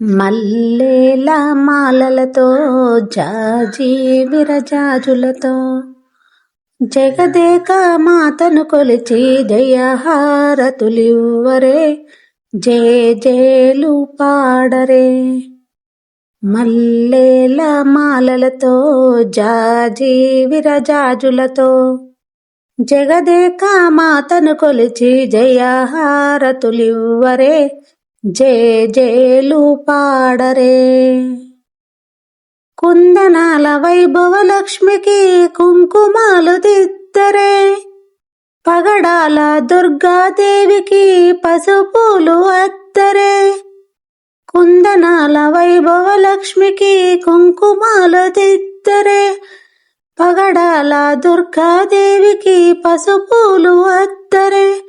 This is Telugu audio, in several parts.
మల్లెల మాలలతో జాజి విరజాజులతో జగదేక మాతను కొలిచి జయహారతులివ్వరే, జేజేలు పాడరే. మల్లెల మాలలతో జాజి విరజాజులతో జగదేక మాతను కొలిచి జయహారతులివ్వరే, జేజేలు పాడరే. కుందనాల వైభవ లక్ష్మికి కుంకుమాలు దిద్దరే, పగడాల దుర్గాదేవికి పసుపులు అద్దరే. కుందనాల వైభవ లక్ష్మికి కుంకుమాలు దిద్దరే, పగడాల దుర్గాదేవికి పసుపులు అద్దరే.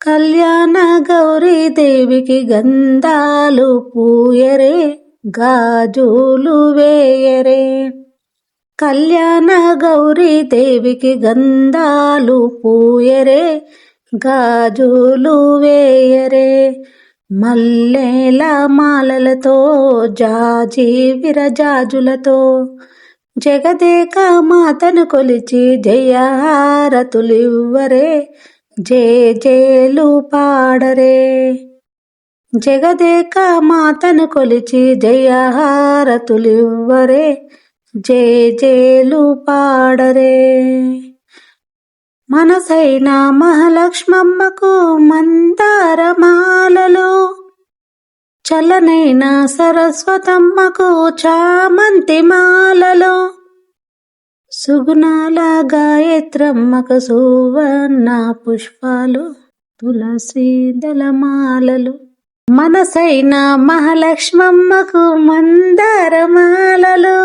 కళ్యాణ గౌరీ దేవికి గంధాలు పూయరే, గాజులు వేయరే. కళ్యాణ గౌరీ దేవికి గంధాలు పూయరే, గాజులు వేయరే. మల్లెల మాలలతో జాజి విరజాజులతో జగదేక మాతను కొలిచి జయహారతులివ్వరే, జేజేలు పాడరే. జగదేక మాతను కొలిచి జయహారతులివ్వరే, జేజేలు పాడరే. మనసైన మహాలక్ష్మమ్మకు మందారమాలలు, చలనైన సరస్వతమ్మకు చామంతి మాలలు, సుగుణాల గాయత్రమ్మకు సువర్ణ పుష్పాలు, తులసి దళమాలలు. మనసైన మహాలక్ష్మమ్మకు మందారమాలలు,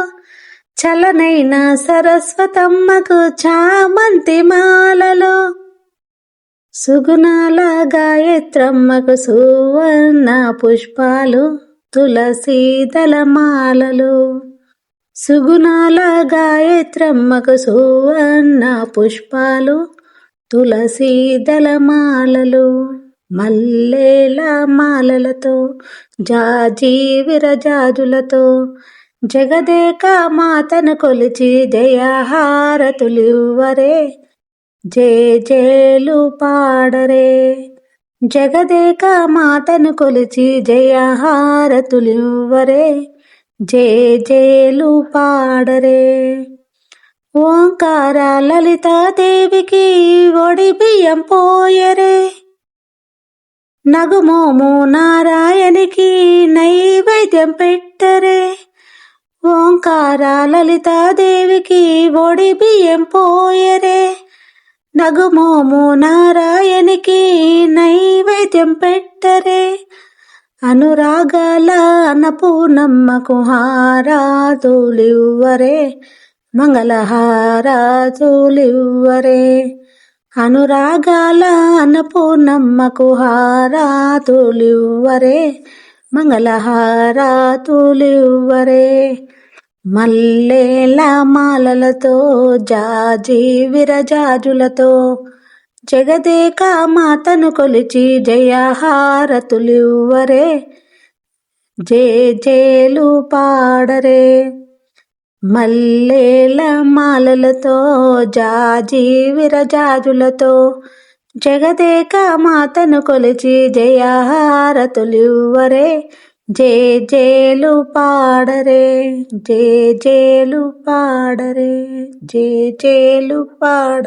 చలనైన సరస్వతమ్మకు చామంతి మాలలు, సుగుణాల గాయత్రమ్మకు సువర్ణ పుష్పాలు, తులసి దళమాలలు. సుగుణాల గాయత్రమ్మకు సువర్ణ పుష్పాలు, తులసి దళమాలలు. మల్లెల మాలలతో జాజి విరజాజులతో జగదేక మాతను కొలిచి జయహారతులివ్వరే, జేజేలు పాడరే. జగదేక మాతను కొలిచి జయహారతులివ్వరే, జేజేలు పాడరే. ఓంకార లలితాదేవికి ఒడి బియ్యం పోయరే, నగుమోము నారాయణికి నైవేద్యం పెట్టరే. ఓంకార లలితాదేవికి ఒడి బియ్యం పోయరే, నగుమోము నారాయణికి నైవేద్యం పెట్టరే. అనురాగాల అన్నపూర్ణమ్మకు హారతులివ్వరే, మంగళహారతులివ్వరే. అనురాగాల అన్నపూర్ణమ్మకు హారతులివ్వరే, మంగళహారతులివ్వరే. మల్లెల మాలలతో జాజి విరజాజులతో జగదేక మాతను కొలిచి జయహారతులివ్వరే, జేజేలు పాడరే. మల్లెల మాలలతో జాజి విరజాజులతో జగదేక మాతను కొలిచి జయహారతులివ్వరే, జేజేలు పాడరే, జేజేలు పాడరే, జేజేలు పాడ.